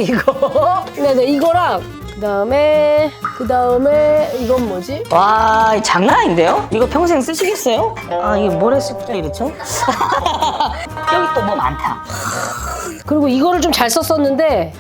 이거 네네 이거랑 그다음에 이건 뭐지? 와, 장난 아닌데요? 이거 평생 쓰시겠어요? 아, 이게 뭘 했을까 이렇죠? 여기 또 뭐 많다. 그리고 이거를 좀 잘 썼었는데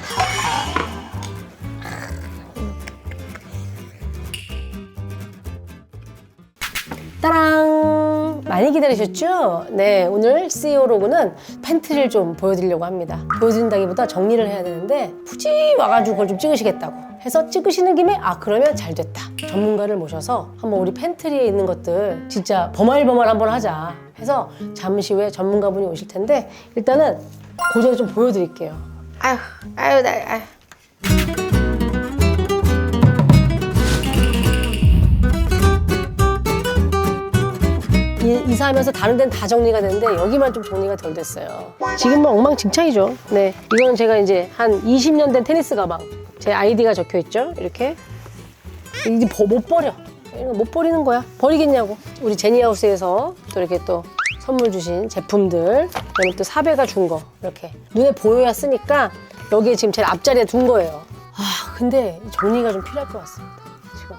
따랑! 많이 기다리셨죠? 네, 오늘 CEO 로그는 팬트리를 좀 보여드리려고 합니다. 보여드린다기보다 정리를 해야 되는데 굳이 와가지고 그걸 좀 찍으시겠다고 해서 찍으시는 김에 아 그러면 잘 됐다. 전문가를 모셔서 한번 우리 팬트리에 있는 것들 진짜 버말버말 한번 하자 해서 잠시 후에 전문가분이 오실 텐데 일단은 그 전에 좀 보여드릴게요. 아유. 이사하면서 다른 데는 다 정리가 됐는데 여기만 좀 정리가 덜 됐어요. 지금은 엉망진창이죠. 네, 이거는 제가 이제 한 20년 된 테니스 가방. 제 아이디가 적혀 있죠. 이렇게. 이제 못 버려. 이거 못 버리는 거야. 버리겠냐고. 우리 제니하우스에서 또 이렇게 또 선물 주신 제품들. 그다음에 또 사배가 준 거. 이렇게 눈에 보여야 쓰니까 여기에 지금 제일 앞자리에 둔 거예요. 아, 근데 정리가 좀 필요할 것 같습니다. 지금.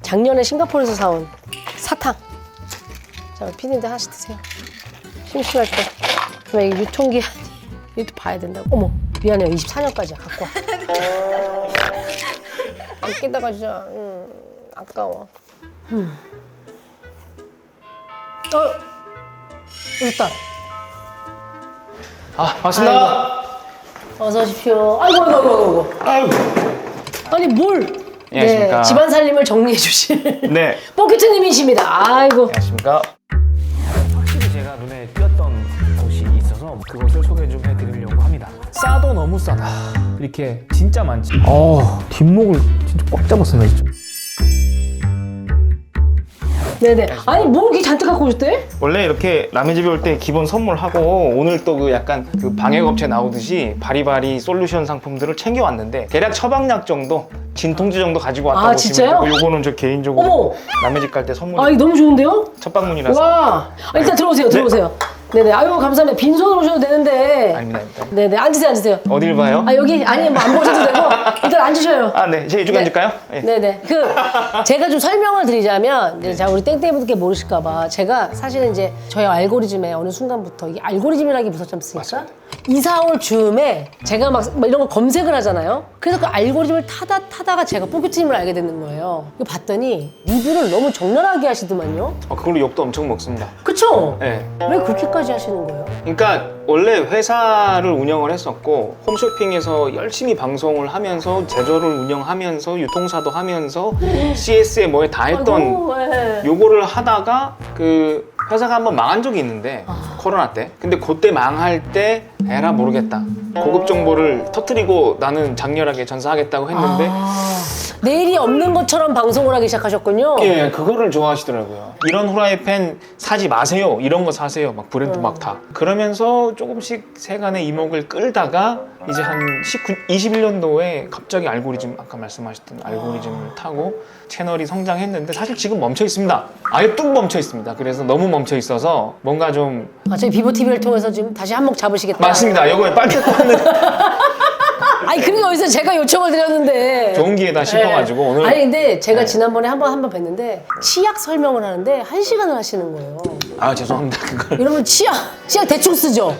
작년에 싱가포르에서 사온 사탕. 자, 피디님들 하나씩 드세요. 심심할 때. 그다음에 이 유통기한 이것도 봐야 된다고. 어머, 미안해요. 24년까지야. 갖고 와. 아끼다가 진짜 아까워. 됐다. 아, 반갑습니다. 어서 오십시오. 아이고. 아니 뭘? 안녕하십니까. 네, 집안 살림을 정리해 주실 네. 뽀키트님이십니다. 아이고. 안녕하십니까. 확실히 제가 눈에 띄었던 곳이 있어서 그것을 소개 좀 해드리려고 합니다. 싸도 너무 싸다. 이렇게 진짜 많지. 뒷목을 진짜 꽉 잡았습니다, 진짜. 네네. 아니 뭘 이렇게 잔뜩 갖고 오셨대? 원래 이렇게 남의 집에 올 때 기본 선물하고 오늘 또 그 약간 그 방역업체 나오듯이 바리바리 솔루션 상품들을 챙겨왔는데 대략 처방약 정도, 진통제 정도 가지고 왔다고 아, 보시면 진짜요? 되고 요거는 저 개인적으로 어머! 남의 집 갈 때 선물 아, 이거 너무 좋은데요? 첫 방문이라서. 와. 아, 일단 들어오세요. 네네. 아유, 감사합니다. 빈손으로 오셔도 되는데. 아닙니다. 네네. 앉으세요. 어딜 봐요? 아, 여기, 아니, 뭐 안 보셔도 되고. 일단 앉으셔요. 아, 네. 제 이쪽 네. 앉을까요? 네. 네네. 제가 좀 설명을 드리자면, 이제 우리 땡땡이분들께 모르실까봐, 제가 사실은 이제 저희 알고리즘에 어느 순간부터, 이게 알고리즘이라기 무섭지 않습니까? 이사 올 즈음에 제가 막 이런 거 검색을 하잖아요? 그래서 그 알고리즘을 타다가 제가 뽀키트님을 알게 되는 거예요. 이거 봤더니 리뷰를 너무 적나라하게 하시더만요? 그걸로 욕도 엄청 먹습니다. 그쵸? 네. 왜 그렇게까지 하시는 거예요? 그러니까 원래 회사를 운영을 했었고 홈쇼핑에서 열심히 방송을 하면서 제조를 운영하면서 유통사도 하면서 CS에 뭐에 다 했던 아이고, 네. 요거를 하다가 그 회사가 한번 망한 적이 있는데 코로나 때. 근데 그때 망할 때 에라 모르겠다. 고급 정보를 터뜨리고 나는 장렬하게 전사하겠다고 했는데 내일이 없는 것처럼 방송을 하기 시작하셨군요. 예, 그거를 좋아하시더라고요. 이런 후라이팬 사지 마세요. 이런 거 사세요. 막 브랜드 막 다. 그러면서 조금씩 세간의 이목을 끌다가 이제 한 21년도에 갑자기 알고리즘, 아까 말씀하셨던 알고리즘을 타고 채널이 성장했는데 사실 지금 멈춰 있습니다. 아예 뚝 멈춰 있습니다. 그래서 너무 멈춰 있어서 뭔가 좀 저희 비보TV를 통해서 지금 다시 한몫 잡으시겠다. 맞습니다. 이거에 빨리 하는 아니, 그러니까 어디서 제가 요청을 드렸는데. 좋은 기회다 싶어가지고 오늘 아니, 근데 제가 네. 지난번에 한 번 뵀는데 치약 설명을 하는데 1시간을 하시는 거예요. 아 죄송합니다. 그걸 여러분, 치약 대충 쓰죠?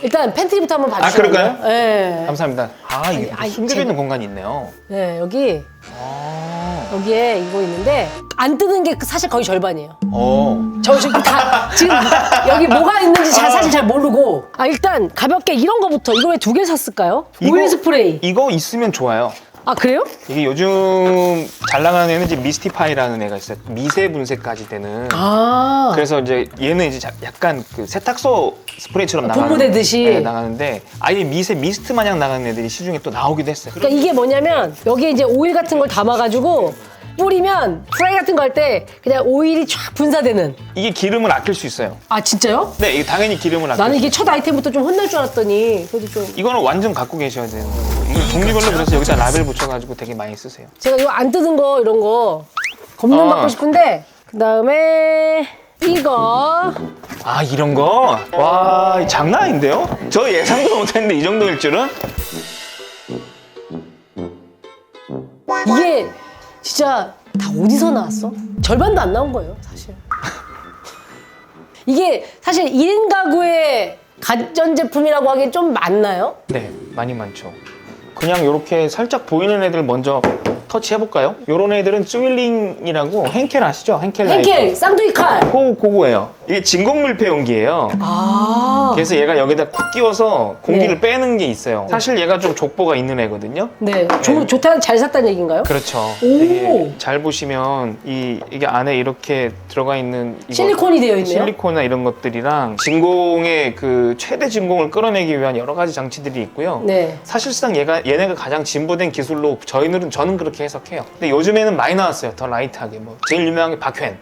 일단 팬트리부터 한번 봐주시면 그럴까요? 네. 감사합니다. 아 이게 아니, 숨겨져 있는 공간이 있네요. 네, 여기에 이거 있는데 안 뜨는 게 사실 거의 절반이에요. 지금 여기 뭐가 있는지 사실 잘 모르고. 일단 가볍게 이런 거부터. 이거 왜 2개 샀을까요? 오일 스프레이. 이거 있으면 좋아요. 아, 그래요? 이게 요즘 잘 나가는 애는 이제 미스티파이라는 애가 있어요. 미세 분쇄까지 되는. 그래서 이제 얘는 이제 약간 그 세탁소 스프레이처럼 나가는. 분무되듯이. 네, 나가는데 아예 미스트 마냥 나가는 애들이 시중에 또 나오기도 했어요. 그러니까 이게 뭐냐면 여기에 이제 오일 같은 걸 담아가지고 뿌리면 프라이 같은 거 할 때 그냥 오일이 쫙 분사되는. 이게 기름을 아낄 수 있어요. 아, 진짜요? 네, 이게 당연히 기름을 아낄 나는 수 이게 첫 아이템부터 좀 혼날 줄 알았더니 그래도 좀. 이거는 완전 갖고 계셔야 되는 거고. 이거 종류별로 그래서 여기다 라벨 붙여가지고 되게 많이 쓰세요. 제가 이거 안 뜯은 거 이런 거 겁나 받고 싶은데 그다음에 이거 아 이런 거? 와 장난 아닌데요? 저 예상도 못했는데 이 정도일 줄은? 이게 진짜 다 어디서 나왔어? 절반도 안 나온 거예요, 사실. 이게 사실 1인 가구의 가전제품이라고 하기엔 좀 많나요? 네 많이 많죠. 그냥 이렇게 살짝 보이는 애들 먼저 터치해볼까요? 요런 애들은 스윌링이라고 henkel 아시죠? henkel henkel 쌍둥이 칼. 그거예요. 이게 진공 밀폐용기예요. 아. 그래서 얘가 여기다 콕 끼워서 공기를 네. 빼는 게 있어요. 사실 얘가 좀 족보가 있는 애거든요. 네. 좋다, 잘 샀다는 얘기인가요? 그렇죠. 오. 이게 잘 보시면 이게 안에 이렇게 들어가 있는 이거 실리콘이 되어 있네요. 실리콘이나 이런 것들이랑 진공의 그 최대 진공을 끌어내기 위한 여러 가지 장치들이 있고요. 네. 사실상 얘네가 가장 진보된 기술로 저는 그렇게 해석해요. 근데 요즘에는 많이 나왔어요. 더 라이트하게 뭐 제일 유명한 게 박펜.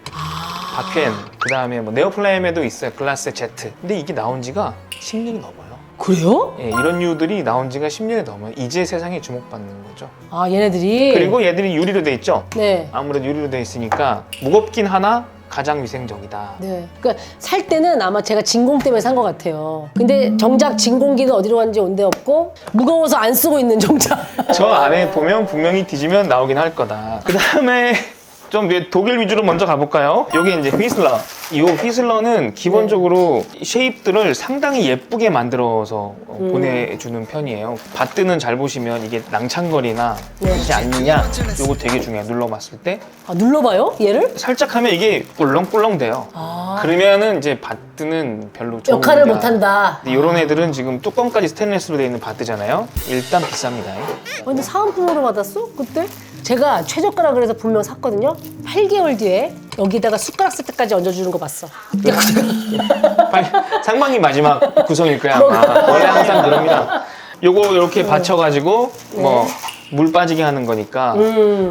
박펜. 그다음에 뭐 네오플레임에도 있어요. 글라스 Z. 근데 이게 나온 지가 10년이 넘어요. 그래요? 예, 이런 류들이 나온 지가 10년이 넘어요. 이제 세상에 주목받는 거죠. 아, 얘네들이. 그리고 얘들이 유리로 돼 있죠. 네. 아무래도 유리로 돼 있으니까 무겁긴 하나 가장 위생적이다. 네. 그러니까 살 때는 아마 제가 진공 때문에 산 것 같아요. 근데 정작 진공기는 어디로 갔는지 온 데 없고 무거워서 안 쓰고 있는 정작. 저 안에 보면 분명히 뒤지면 나오긴 할 거다. 그 다음에 좀 독일 위주로 먼저 가볼까요? 여기 이제 휘슬러. 이 휘슬러는 기본적으로 쉐입들을 상당히 예쁘게 만들어서 보내주는 편이에요. 바트는 잘 보시면 이게 낭창거리나 하지 않느냐 요거 되게 중요해요. 눌러봤을 때 아, 눌러봐요? 얘를? 살짝 하면 이게 꿀렁꿀렁 돼요. 아. 그러면은 이제 바트는 별로 좋은 역할을 게 못한다. 이런 애들은 지금 뚜껑까지 스테인리스로 되어 있는 바트잖아요. 일단 비쌉니다. 근데 사은품으로 받았어? 그때? 제가 최저가라 그래서 분명 샀거든요. 8개월 뒤에 여기다가 숟가락 세트까지 얹어주는 거 봤어. 상반기 마지막 구성일 거야 아마. 원래 항상 그럽니다. 요거 이렇게 받쳐가지고 뭐 물 빠지게 하는 거니까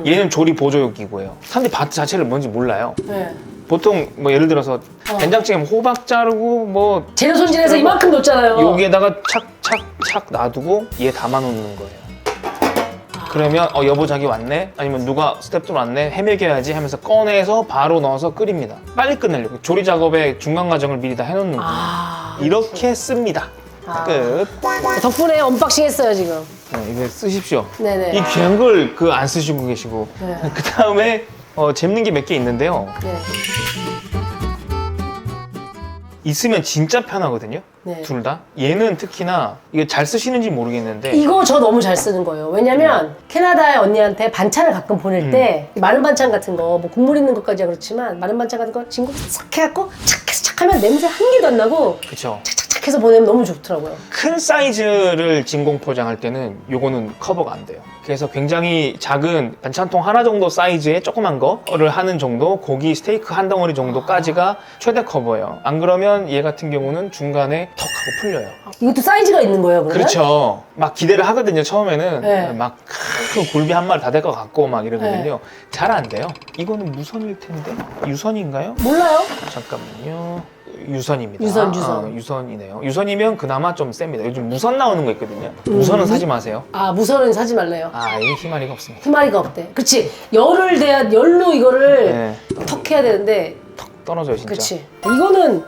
얘는 조리 보조용 기구예요. 사람들이 바트 자체를 뭔지 몰라요. 네. 보통 뭐 예를 들어서 된장찌개 호박 자르고 뭐 재료 손질해서 이만큼 넣었잖아요. 여기에다가 착착착 놔두고 얘 담아놓는 거예요. 그러면 여보 자기 왔네? 아니면 누가 스태프들 왔네? 헤매겨야지 하면서 꺼내서 바로 넣어서 끓입니다. 빨리 끝내려고. 조리 작업의 중간 과정을 미리 다 해놓는 거예요. 이렇게 씁니다. 끝. 덕분에 언박싱 했어요, 지금. 네, 이거 쓰십시오. 네네. 이 귀한 걸 그 안 쓰시고 계시고. 네. 그 다음에 재밌는 게 몇 개 있는데요. 네. 있으면 진짜 편하거든요. 네. 둘 다. 얘는 특히나 이게 잘 쓰시는지 모르겠는데 이거 저 너무 잘 쓰는 거예요. 왜냐면 캐나다의 언니한테 반찬을 가끔 보낼 때 마른 반찬 같은 거, 뭐 국물 있는 것까지야 그렇지만 마른 반찬 같은 거 진공 싹 해갖고 착해서 착하면 냄새 한 개도 안 나고 그쵸. 착착착 해서 보내면 너무 좋더라고요. 큰 사이즈를 진공 포장할 때는 요거는 커버가 안 돼요. 그래서 굉장히 작은 반찬통 하나 정도 사이즈의 조그만 거를 하는 정도, 고기 스테이크 한 덩어리 정도까지가 최대 커버예요. 안 그러면 얘 같은 경우는 중간에 턱 하고 풀려요. 이것도 사이즈가 있는 거예요, 그러면? 그렇죠. 막 기대를 하거든요, 처음에는. 네. 막 큰 굴비 한 마리 다 될 것 같고 막 이러거든요. 잘 안 돼요. 이거는 무선일 텐데? 유선인가요? 몰라요? 잠깐만요. 유선입니다. 유선. 유선이네요. 유선이면 그나마 좀 셉니다. 요즘 무선 나오는 거 있거든요. 무선은 사지 마세요. 아, 무선은 사지 말래요. 이게 희마리가 없습니다. 희마리가 없대. 그치. 열을 대야, 열로 이거를 네. 턱 해야 되는데, 떨어져요, 진짜. 그치. 이거는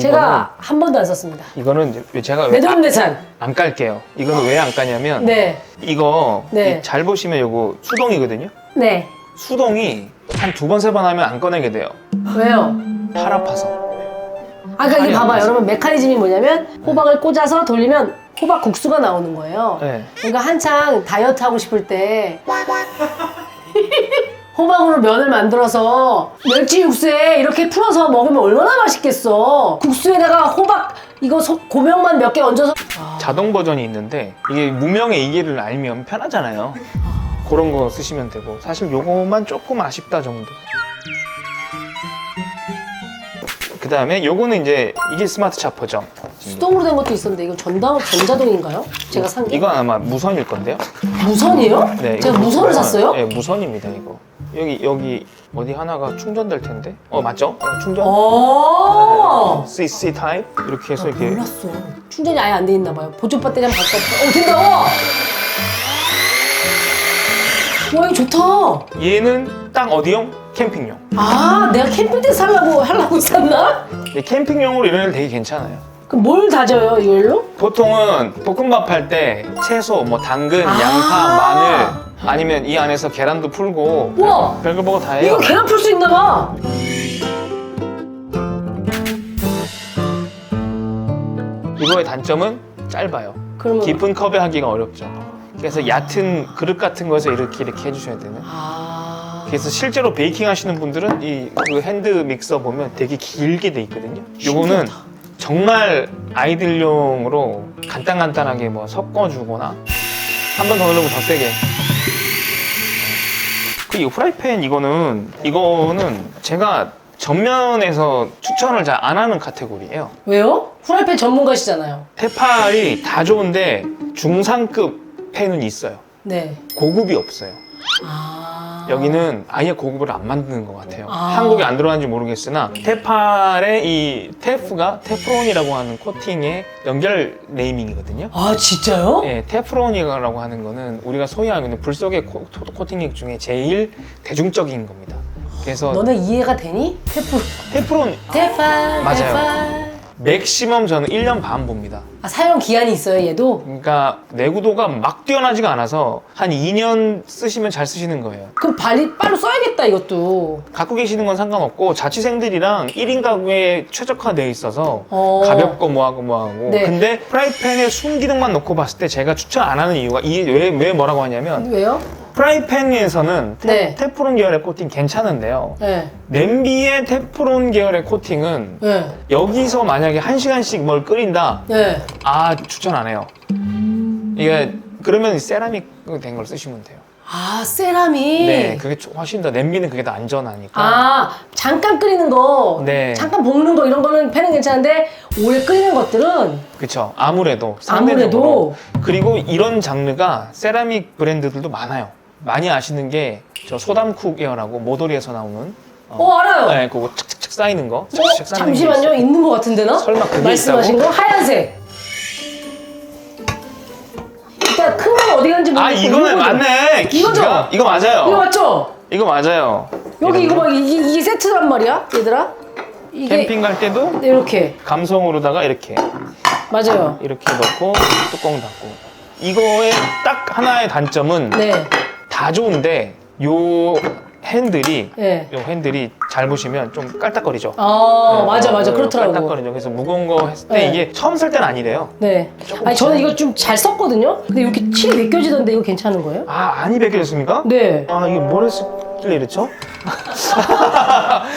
제가 한 번도 안 썼습니다. 이거는 이제 제가 내돈내산. 안 깔게요. 이거는 왜 안 까냐면 네. 이거 네. 잘 보시면 이거 수동이거든요. 네. 수동이 한 2번, 3번 하면 안 꺼내게 돼요. 왜요? 팔 아파서. 그러니까 이게 아니, 봐봐, 아니, 여러분 메커니즘이 뭐냐면 호박을 꽂아서 돌리면 호박 국수가 나오는 거예요. 네. 그러니까 한창 다이어트 하고 싶을 때 호박으로 면을 만들어서 멸치 육수에 이렇게 풀어서 먹으면 얼마나 맛있겠어. 국수에다가 호박 이거 고명만 몇 개 얹어서 자동 버전이 있는데 이게 무명의 이해를 알면 편하잖아요. 그런 거 쓰시면 되고 사실 요거만 조금 아쉽다 정도. 그 다음에 요거는 이제 이게 스마트 차퍼죠. 수동으로 된 것도 있었는데 이거 전자동인가요? 제가 산 게? 이건 아마 무선일 건데요. 무선이에요? 네, 제가 이거 무선을 샀어요? 네, 무선입니다 이거. 여기 어디 하나가 충전될 텐데. 맞죠? 충전. CC 타입 이렇게 해서 이렇게. 몰랐어. 충전이 아예 안 돼 있나 봐요. 보조 배터리 한번 갖고 된다. 와 이거 좋다. 얘는 딱 어디용? 캠핑용. 아, 내가 캠핑 때 하려고 있었나? 이 캠핑용으로 이런 애들 되게 괜찮아요. 그럼 뭘 다져요, 이걸로? 보통은 볶음밥 할 때 채소, 뭐 당근, 아. 양파, 마늘 아니면 이 안에서 계란도 풀고 우와! 별거 보고 다 해요. 이거 계란 풀 수 있나 봐. 이거의 단점은 짧아요. 그러면 깊은 컵에 하기가 어렵죠. 그래서 얕은 그릇 같은 거에서 이렇게 해주셔야 되는. 아. 그래서 실제로 베이킹 하시는 분들은 이 그 핸드 믹서 보면 되게 길게 돼 있거든요. 요거는 정말 아이들용으로 간단하게 뭐 섞어주거나 한 번 더 누르면 더 세게. 그 이 후라이팬 이거는 제가 전면에서 추천을 잘 안 하는 카테고리예요. 왜요? 후라이팬 전문가시잖아요. 테팔이 다 좋은데 중상급 팬은 있어요. 네. 고급이 없어요. 아. 여기는 아예 고급을 안 만드는 것 같아요. 아. 한국에 안 들어왔는지 모르겠으나 테팔의 이 테프가 테프론이라고 하는 코팅의 연결 네이밍이거든요. 아, 진짜요? 예, 테프론이라고 하는 거는 우리가 소위 알고 있는 불속의 코팅액 중에 제일 대중적인 겁니다. 그래서 너네 이해가 되니? 테프론 테팔. 맞아요. 테팔. 맥시멈 저는 1년 반 봅니다. 아, 사용 기한이 있어요, 얘도? 그러니까 내구도가 막 뛰어나지가 않아서 한 2년 쓰시면 잘 쓰시는 거예요. 그럼 빨로 써야겠다, 이것도. 갖고 계시는 건 상관없고 자취생들이랑 1인 가구에 최적화되어 있어서 어. 가볍고 뭐하고 네. 근데 프라이팬에 순기능만 놓고 봤을 때 제가 추천 안 하는 이유가 이게 왜 뭐라고 하냐면 왜요? 프라이팬에서는 네. 테프론 계열의 코팅 괜찮은데요. 네. 냄비의 테프론 계열의 코팅은 네. 여기서 만약에 1시간씩 뭘 끓인다, 네. 아 추천 안 해요. 이게 그러면 세라믹 된 걸 쓰시면 돼요. 아, 세라믹. 네, 그게 훨씬 더 냄비는 그게 더 안전하니까. 아, 잠깐 끓이는 거, 네. 잠깐 볶는 거 이런 거는 팬은 괜찮은데 오래 끓이는 것들은 그렇죠. 아무래도 상대적으로. 아무래도. 그리고 이런 장르가 세라믹 브랜드들도 많아요. 많이 아시는 게 저 소담쿡에어라고 모도리에서 나오는 알아요. 네, 그거 착착착 쌓이는 거. 착착착 쌓이는 게 잠시만요. 있어요. 있는 거 같은데나? 설마 그게 말씀하신 있다고? 거 하얀색. 일단 큰 건 어디 갔는지 아 모르겠고 이거는 이거죠? 맞네. 이거죠? 이거 맞아요. 이거 맞죠? 이거 맞아요. 여기 이거 이런 거. 봐. 이게 세트란 말이야, 얘들아. 이게 캠핑 갈 때도 이렇게 감성으로다가 이렇게 맞아요. 넣고 뚜껑 닫고. 이거의 딱 하나의 단점은 네, 다 좋은데 요 핸들이 네. 요 핸들이 잘 보시면 좀 깔딱거리죠. 아, 맞아, 그렇더라고. 깔딱거리죠. 그래서 무거운 거 했을 때 네. 이게 처음 쓸 때는 아니래요. 네. 아니 저는 이거 좀 잘 썼거든요. 근데 이렇게 칠이 벗겨지던데 이거 괜찮은 거예요? 아, 안이 벗겨졌습니까? 네. 아, 이게 뭘 했길래 이렇죠?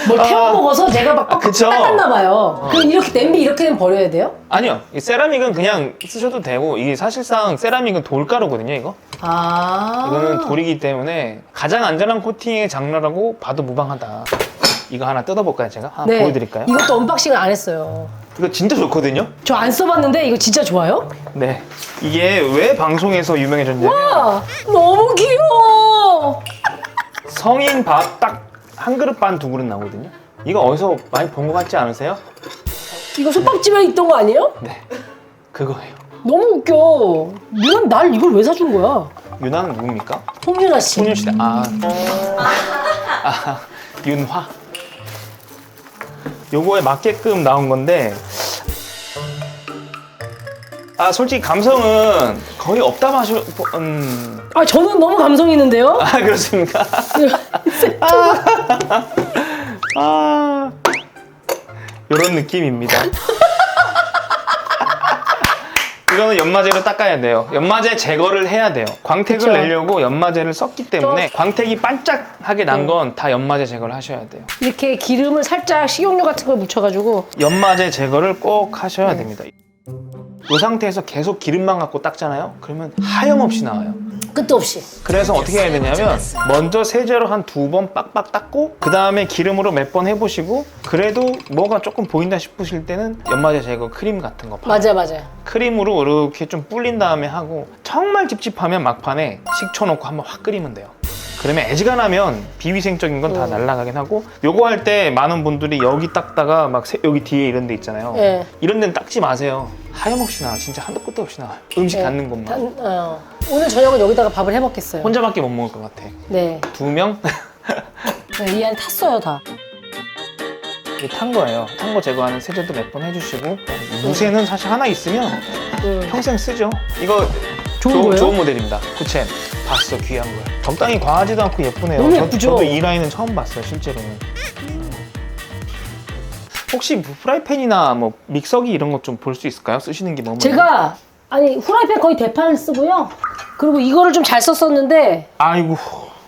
뭘 태워 먹어서 내가 막 그쵸. 닦았나 봐요. 그럼 이렇게 냄비 이렇게 되면 버려야 돼요? 아니요. 이 세라믹은 그냥 쓰셔도 되고 이게 사실상 세라믹은 돌가루거든요, 이거. 아. 이거는 돌이기 때문에 가장 안전한 코팅의 장르라고 봐도 무방하다. 이거 하나 뜯어볼까요, 제가? 하나 네. 보여드릴까요? 이것도 언박싱을 안 했어요. 이거 진짜 좋거든요? 저 안 써봤는데 이거 진짜 좋아요? 네. 이게 왜 방송에서 유명해졌냐면 와, 너무 귀여워. 성인 밥 딱 한 그릇 반 두 그릇 나오거든요. 이거 어디서 많이 본 것 같지 않으세요? 이거 솥밥집에 있던 거 아니에요? 네. 그거예요. 너무 웃겨. 유난 날 이걸 왜 사준 거야? 유나는 누굽니까? 홍윤아 씨. 소녀시대. 윤화. 요거에 맞게끔 나온 건데 솔직히 감성은 거의 없다 마셔 아, 저는 너무 감성 있는데요? 그렇습니까? 요런 느낌입니다. 이거는 연마제로 닦아야 돼요. 연마제 제거를 해야 돼요. 광택을 그쵸. 내려고 연마제를 썼기 때문에 광택이 반짝하게 난 건 다 연마제 제거를 하셔야 돼요. 이렇게 기름을 살짝 식용유 같은 걸 묻혀가지고 연마제 제거를 꼭 하셔야 됩니다. 이 상태에서 계속 기름만 갖고 닦잖아요? 그러면 하염없이 나와요. 끝도 없이. 그래서 어떻게 해야 되냐면 먼저 세제로 한 2번 빡빡 닦고 그 다음에 기름으로 몇 번 해보시고 그래도 뭐가 조금 보인다 싶으실 때는 연마제 제거 크림 같은 거 맞아요. 크림으로 이렇게 좀 불린 다음에 하고 정말 찝찝하면 막판에 식초 넣고 한번 확 끓이면 돼요. 그러면 애지간하면 비위생적인 건 다 날아가긴 하고 요거 할 때 많은 분들이 여기 닦다가 막 여기 뒤에 이런 데 있잖아요. 네. 이런 데는 닦지 마세요. 하염없이 나와. 진짜 한도 끝도 없이 나와요. 음식 네. 닿는 것만. 오늘 저녁은 여기다가 밥을 해 먹겠어요. 혼자밖에 못 먹을 것 같아. 네. 2명? 네, 이 안에 탔어요 다. 이게 탄 거예요. 탄 거 제거하는 세제도 몇 번 해주시고 무쇠는 사실 하나 있으면 평생 쓰죠. 이거 좋은 거예요? 좋은 모델입니다. 구첸 봤어 귀한 거. 적당히 과하지도 않고 예쁘네요. 너무 예쁘죠? 저도 이 라인은 처음 봤어요 실제로는. 혹시 프라이팬이나 뭐 믹서기 이런 것 좀 볼 수 있을까요? 쓰시는 게 뭐뭐? 제가 아니 후라이팬 거의 대판을 쓰고요. 그리고 이거를 좀 잘 썼었는데 아이고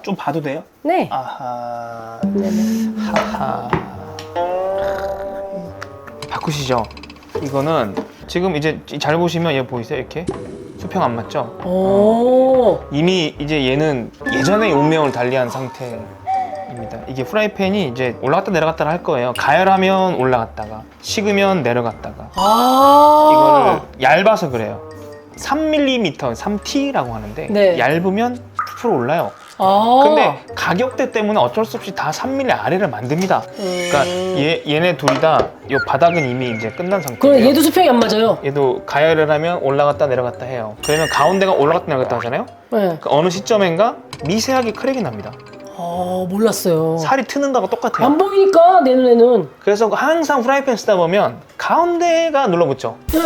좀 봐도 돼요? 네. 아하. 네네. 하하. 바꾸시죠. 이거는 지금 이제 잘 보시면 얘 보이세요? 이렇게 수평 안 맞죠? 오. 이미 이제 얘는 예전의 운명을 달리한 상태입니다. 이게 프라이팬이 이제 올라갔다 내려갔다 할 거예요. 가열하면 올라갔다가 식으면 내려갔다가. 아. 이거를 얇아서 그래요. 3mm, 3T라고 하는데 네. 얇으면 10% 올라요. 아. 근데 가격대 때문에 어쩔 수 없이 다 3mm 아래를 만듭니다. 그러니까 얘네 둘이 다 이 바닥은 이미 이제 끝난 그럼 상태예요. 얘도 수평이 안 맞아요. 얘도 가열을 하면 올라갔다 내려갔다 해요. 그러면 가운데가 올라갔다 내려갔다 하잖아요. 네. 그 어느 시점인가 미세하게 크랙이 납니다. 아 몰랐어요. 살이 트는 거하고 똑같아요. 안 보이니까 내 눈에는. 그래서 항상 프라이팬 쓰다 보면 가운데가 눌러붙죠. 네.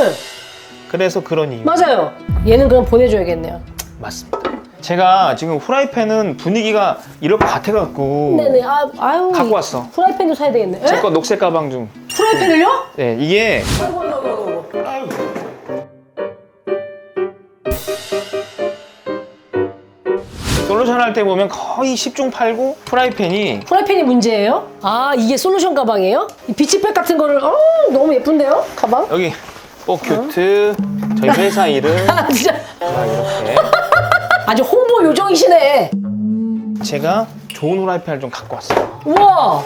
그래서 그런 이유. 맞아요. 얘는 그럼 보내줘야겠네요. 맞습니다. 제가 지금 프라이팬은 분위기가 이럴 것 같아갖고 네네. 아유. 갖고 왔어. 프라이팬도 사야 되겠네. 제 거 녹색 가방 중. 프라이팬을요? 네, 이게 아이고 아이고 아이고. 아유. 솔루션 할 때 보면 거의 10중 8구 프라이팬이 프라이팬이 문제예요? 아 이게 솔루션 가방이에요? 이 비치백 같은 거를 너무 예쁜데요? 가방? 여기 뽀큐트 저희 회사 이름 아 진짜 자, 이렇게 아주 홍보 요정이시네. 제가 좋은 프라이팬을 좀 갖고 왔어요. 우와.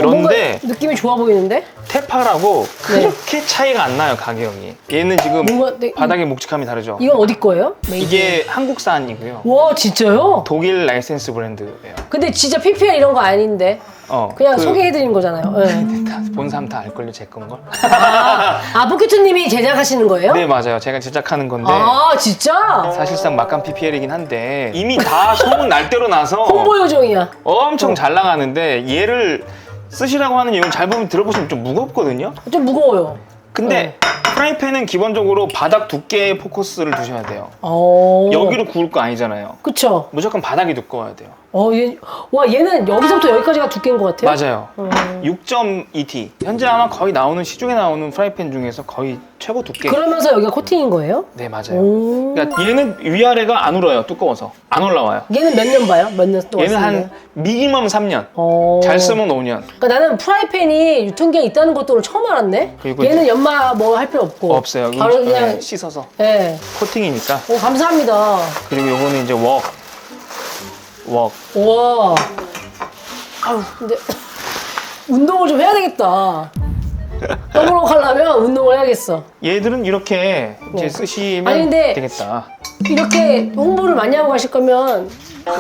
뭔가 그런데 느낌이 좋아 보이는데? 테파라고 그렇게 차이가 안 나요 가격이. 얘는 지금 뭔가 네, 바닥의 묵직함이 다르죠. 이건 어디 거예요? 메이드. 이게 한국산이고요. 와 진짜요? 독일 라이센스 브랜드예요. 근데 진짜 PPL 이런 거 아닌데 그냥 소개해드린 거잖아요. 네. 본 사람 다 알걸요 제 건 걸. 포큐트님이 제작하시는 거예요? 네 맞아요. 제가 제작하는 건데 아 진짜? 사실상 막간 PPL이긴 한데 이미 다 소문 날 대로 나서 홍보 요정이야. 엄청 잘 나가는데 얘를 쓰시라고 하는 이유는 잘 보면 들어보시면 좀 무겁거든요. 좀 무거워요. 근데 프라이팬은 기본적으로 바닥 두께의 포커스를 두셔야 돼요. 어. 여기로 구울 거 아니잖아요. 그쵸? 무조건 바닥이 두꺼워야 돼요. 얘는 여기서부터 여기까지가 두께인 것 같아요. 맞아요. 6.2T. 현재 아마 거의 나오는 시중에 나오는 프라이팬 중에서 거의 최고 두께. 그러면서 여기가 코팅인 거예요? 네 맞아요. 오. 그러니까 얘는 위아래가 안 울어요. 두꺼워서 안 올라와요. 얘는 몇 년 봐요? 몇 년 동안 얘는 쓰는데? 한 미니멈 3년. 어. 잘 쓰면 5년. 그러니까 나는 프라이팬이 유통기한 있다는 것도 오늘 처음 알았네. 그리고 얘는 연마 뭐 할 필요 없고. 없어요. 바로 그냥. 네, 씻어서 예. 코팅이니까. 오 감사합니다. 그리고 요거는 이제 웍. 우와. 아유 근데 운동을 좀 해야 되겠다. 더블로 하려면 운동을 해야겠어. 얘들은 이렇게 이제 네. 쓰시면 아니, 근데 되겠다. 이렇게 홍보를 많이 하고 가실 거면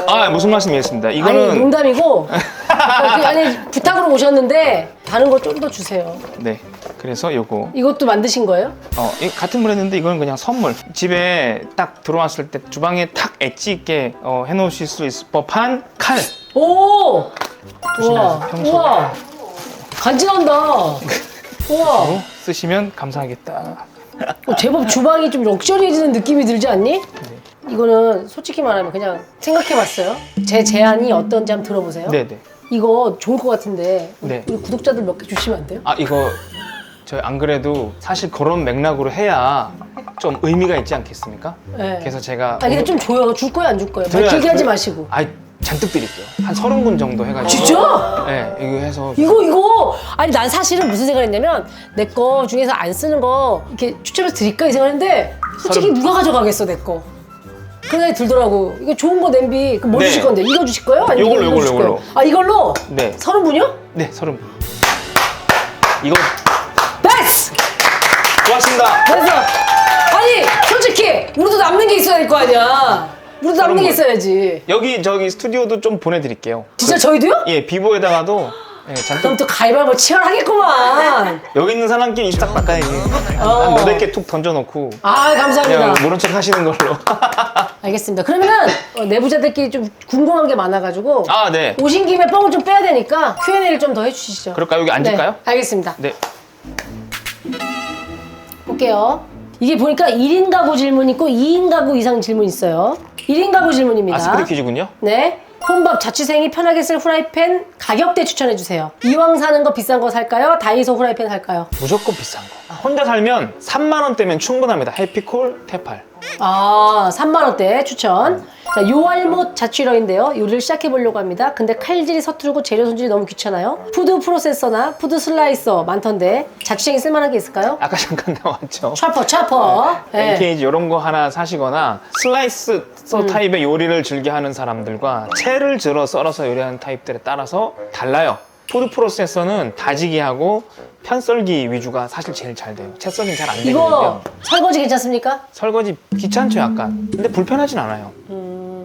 아 무슨 말씀이었습니다. 아니 이거는 농담이고 아니 부탁으로 오셨는데 다른 거 좀 더 주세요. 네. 그래서 요거 이것도 만드신 거예요? 같은 브랜드인데 이건 그냥 선물. 집에 딱 들어왔을 때 주방에 탁 엣지 있게 해놓으실 수 있을 법한 칼. 오! 조심해서 우와, 평소에. 우와, 간지난다. 우와, 쓰시면 감사하겠다. 제법 주방이 좀 럭셔리해지는 느낌이 들지 않니? 이거는 솔직히 말하면 그냥 생각해봤어요. 제 제안이 어떤지 한번 들어보세요. 네네. 이거 좋을 것 같은데 네. 우리 구독자들 몇 개 주시면 안 돼요? 아 이거 저희 안 그래도 사실 그런 맥락으로 해야 좀 의미가 있지 않겠습니까? 네. 그래서 제가 아 근데 좀 줘요. 줄 거예요, 안 줄 거예요? 말 드려야- 길게 하지 마시고. 아 잔뜩 드릴게요. 한 30분 정도 해가지고. 진짜? 네, 이거 해서 이거 아니 난 사실은 무슨 생각했냐면 내 거 중에서 안 쓰는 거 이렇게 추첨해서 드릴까 이 생각했는데 솔직히 서른- 누가 가져가겠어 내 거. 그런 생각이 들더라고. 이거 좋은 거 냄비 그뭐 네. 주실 건데 이거 주실 거예요? 아니면 요걸로, 이거 주실 요걸로. 거예요? 아 이걸로? 네, 30분이요? 네, 30분. 이거 베스트! 고맙습니다. 그래서 아니 솔직히 우리도 남는 게 있어야 될 거 아니야. 우리도 남는 게 30분. 있어야지. 여기 저기 스튜디오도 좀 보내드릴게요. 진짜 저희도요? 예, 비보에다가도 예, 잔뜩 그럼 또 가위바위보 치열하겠구만. 여기 있는 사람끼리 입싹 닦아야지. 한 500개 툭 던져놓고 아 감사합니다. 그냥 모른 척 하시는 걸로. 알겠습니다. 그러면 내부자들끼리 좀 궁금한 게 많아가지고 아, 네. 오신 김에 뻥을 좀 빼야 되니까 Q&A를 좀 더 해주시죠. 그럴까요? 여기 앉을까요? 네, 알겠습니다. 네. 볼게요. 이게 보니까 1인 가구 질문 있고 2인 가구 이상 질문 있어요. 1인 가구 질문입니다. 아, 스피드 퀴즈군요. 네. 혼밥 자취생이 편하게 쓸 후라이팬 가격대 추천해주세요. 이왕 사는 거 비싼 거 살까요? 다이소 후라이팬 살까요? 무조건 비싼 거. 혼자 살면 3만 원대면 충분합니다. 해피콜, 테팔. 아, 3만 원대 추천. 자, 요알못 자취러인데요. 요리를 시작해 보려고 합니다. 근데 칼질이 서투르고 재료 손질이 너무 귀찮아요. 푸드 프로세서나 푸드 슬라이서 많던데 자취생이 쓸만한 게 있을까요? 아까 잠깐 나왔죠. 차퍼. 네. LKG 이런 거 하나 사시거나 슬라이스 타입의 요리를 즐겨하는 사람들과 채를 들어 썰어서 요리하는 타입들에 따라서 달라요. 푸드 프로세서는 다지기하고 편썰기 위주가 사실 제일 잘 돼요. 채 썰기는 잘 안 되거든요. 이거 설거지 괜찮습니까? 설거지 귀찮죠 약간. 근데 불편하진 않아요.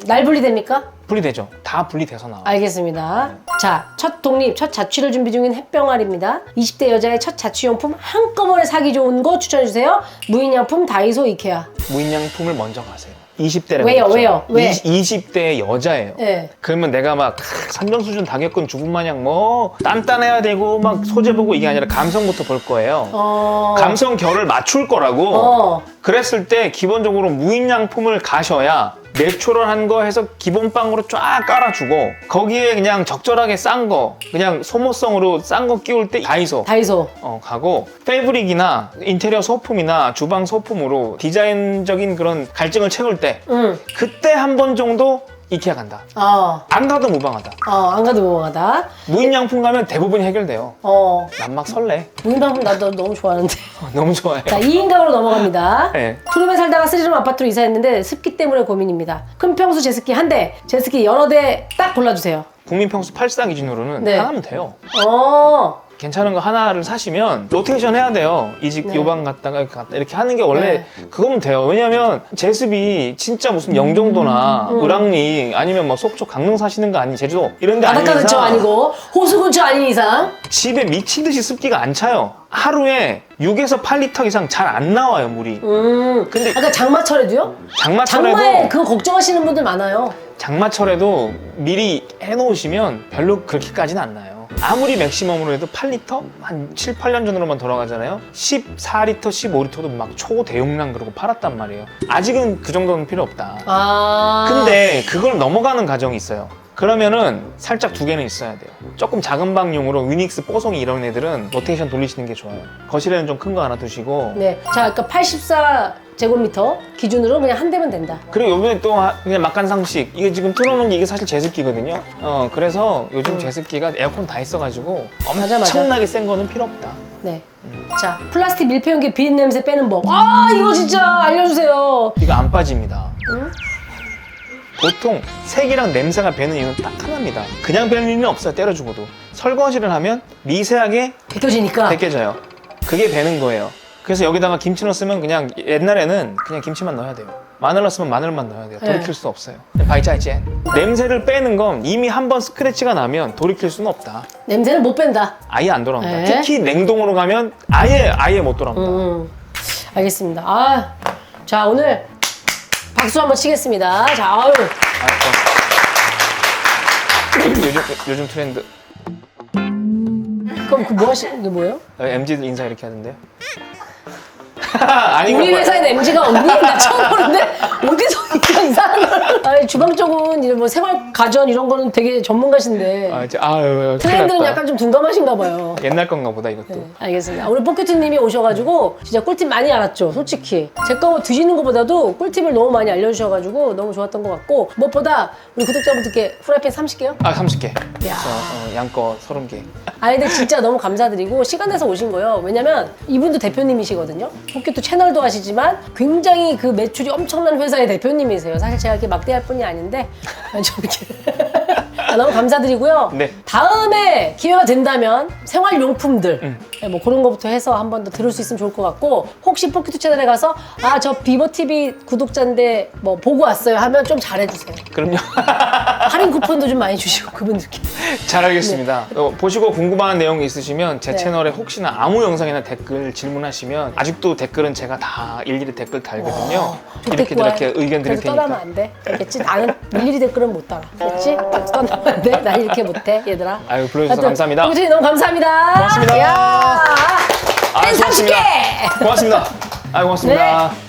날 분리됩니까? 분리되죠. 다 분리돼서 나와요. 알겠습니다. 자, 첫 독립, 첫 자취를 준비 중인 햇병아리입니다. 20대 여자의 첫 자취용품 한꺼번에 사기 좋은 거 추천해주세요. 무인양품 다이소 이케아. 무인양품을 먼저 가세요. 20대라고 왜요? 왜? 20대의 여자예요. 네. 그러면 내가 막 선정수준 다 겪은 주부마냥 뭐 단단해야 되고 막 소재 보고 이게 아니라 감성부터 볼 거예요. 감성 결을 맞출 거라고. 그랬을 때 기본적으로 무인양품을 가셔야 내추럴한 거 해서 기본빵으로 쫙 깔아주고 거기에 그냥 적절하게 싼 거 그냥 소모성으로 싼 거 끼울 때 다이소 가고 패브릭이나 인테리어 소품이나 주방 소품으로 디자인적인 그런 갈증을 채울 때 그때 한 번 정도 이케아 간다. 안 가도 무방하다. 안 가도 무방하다. 무인양품 가면 대부분 해결돼요. 난 막 설레. 무인양품 나도 너무 좋아하는데. 너무 좋아해. 자, 2인 가구로 넘어갑니다. 네. 투룸에 살다가 3룸 아파트로 이사했는데 습기 때문에 고민입니다. 큰 평수 제습기 한 대, 제습기 여러 대 딱 골라주세요. 국민 평수 8사 기준으로는 네. 하나면 돼요. 괜찮은 거 하나를 사시면 로테이션 해야 돼요. 이 집 요방 갔다가 이렇게 하는 게 원래 그거면 돼요. 왜냐면 제습이 진짜 무슨 영종도나 을왕리 아니면 뭐 속초 강릉 사시는 거 아니 제주도 이런 데 아닌 바닷가 근처 이상 아니고 호수 근처 아닌 이상 집에 미친 듯이 습기가 안 차요. 하루에 6에서 8리터 이상 잘 안 나와요, 물이. 근데 아까 장마철에도요? 장마철에도 장마에 그거 걱정하시는 분들 많아요. 장마철에도 미리 해놓으시면 별로 그렇게까지는 안 나요. 아무리 맥시멈으로 해도 8리터? 한 7, 8년 전으로만 돌아가잖아요. 14리터, 15리터도 막 초대용량 그러고 팔았단 말이에요. 아직은 그 정도는 필요 없다. 근데 그걸 넘어가는 가정이 있어요. 그러면은 살짝 두 개는 있어야 돼요. 조금 작은 방용으로 위닉스, 뽀송이 이런 애들은 로테이션 돌리시는 게 좋아요. 거실에는 좀 큰 거 하나 두시고. 네. 자, 그러니까 84제곱미터 기준으로 그냥 한 대면 된다. 그리고 요번에 또 그냥 막간상식. 이게 지금 틀어놓은 게 이게 사실 제습기거든요. 그래서 요즘 제습기가 에어컨 다 있어가지고 엄청나게 센 거는 필요 없다. 네. 자, 플라스틱 밀폐용기 비린 냄새 빼는 법. 이거 진짜 알려주세요. 이거 안 빠집니다. 보통 색이랑 냄새가 배는 이유는 딱 하나입니다. 그냥 배는 일은 없어요. 때려주고도. 설거지를 하면 미세하게 벗겨지니까. 벗겨져요. 그게 배는 거예요. 그래서 여기다가 김치 넣었으면 그냥 옛날에는 그냥 김치만 넣어야 돼요. 마늘 넣었으면 마늘만 넣어야 돼요. 돌이킬 수 없어요. 바이짜이젠. 냄새를 빼는 건 이미 한번 스크래치가 나면 돌이킬 수는 없다. 냄새는 못 뺀다. 아예 안 돌아온다. 네. 특히 냉동으로 가면 아예 못 돌아온다. 알겠습니다. 자, 오늘 박수 한번 치겠습니다. 자, 아유. 요즘 트렌드. 그럼 그 뭐 하시는 게 뭐예요? MZ들 인사 이렇게 하던데요? 아니, 우리 회사에는 MG가 없니? 나 처음 보는데 어디서 이런 이상한 걸. 아니, 주방 쪽은 이제 뭐 생활 가전 이런 거는 되게 전문가신데 트렌드는 약간 좀 둔감하신가 봐요. 옛날 건가 보다 이것도. 네, 알겠습니다. 우리 포켓님이 오셔가지고 진짜 꿀팁 많이 알았죠, 솔직히. 제 거 드시는 것보다도 꿀팁을 너무 많이 알려주셔가지고 너무 좋았던 것 같고 무엇보다 우리 구독자분들께 후라이팬 30개요? 30개. 야. 양거 30개. 아니 근데 진짜 너무 감사드리고 시간 내서 오신 거예요. 왜냐면 이분도 대표님이시거든요. 포켓도 채널도 하시지만 굉장히 그 매출이 엄청난 회사의 대표님이세요. 사실 제가 이렇게 막대할 뿐이 아닌데 좀 이렇게 너무 감사드리고요. 네. 다음에 기회가 된다면 생활용품들 뭐 그런 거부터 해서 한 번 더 들을 수 있으면 좋을 것 같고 혹시 포켓 채널에 가서 저 비버TV 구독자인데 뭐 보고 왔어요 하면 좀 잘해주세요. 그럼요. 할인 쿠폰도 좀 많이 주시고 그분들께. 잘 알겠습니다. 보시고 궁금한 내용이 있으시면 제 네. 채널에 혹시나 아무 영상이나 댓글 질문하시면 아직도 댓글은 제가 다 일일이 댓글 달거든요. 이렇게 의견 드릴 그래서 떠나면 테니까. 안 돼. 알겠지? 나는 일일이 댓글은 못 달아. 알겠지? 떠나면 안 돼. 나 이렇게 못해, 얘들아. 아유, 불러주셔서 하여튼 감사합니다. 홍진이 너무 감사합니다. 고맙습니다. 야, 아, 팬 30개! 고맙습니다. 고맙습니다. 아, 고맙습니다. 네.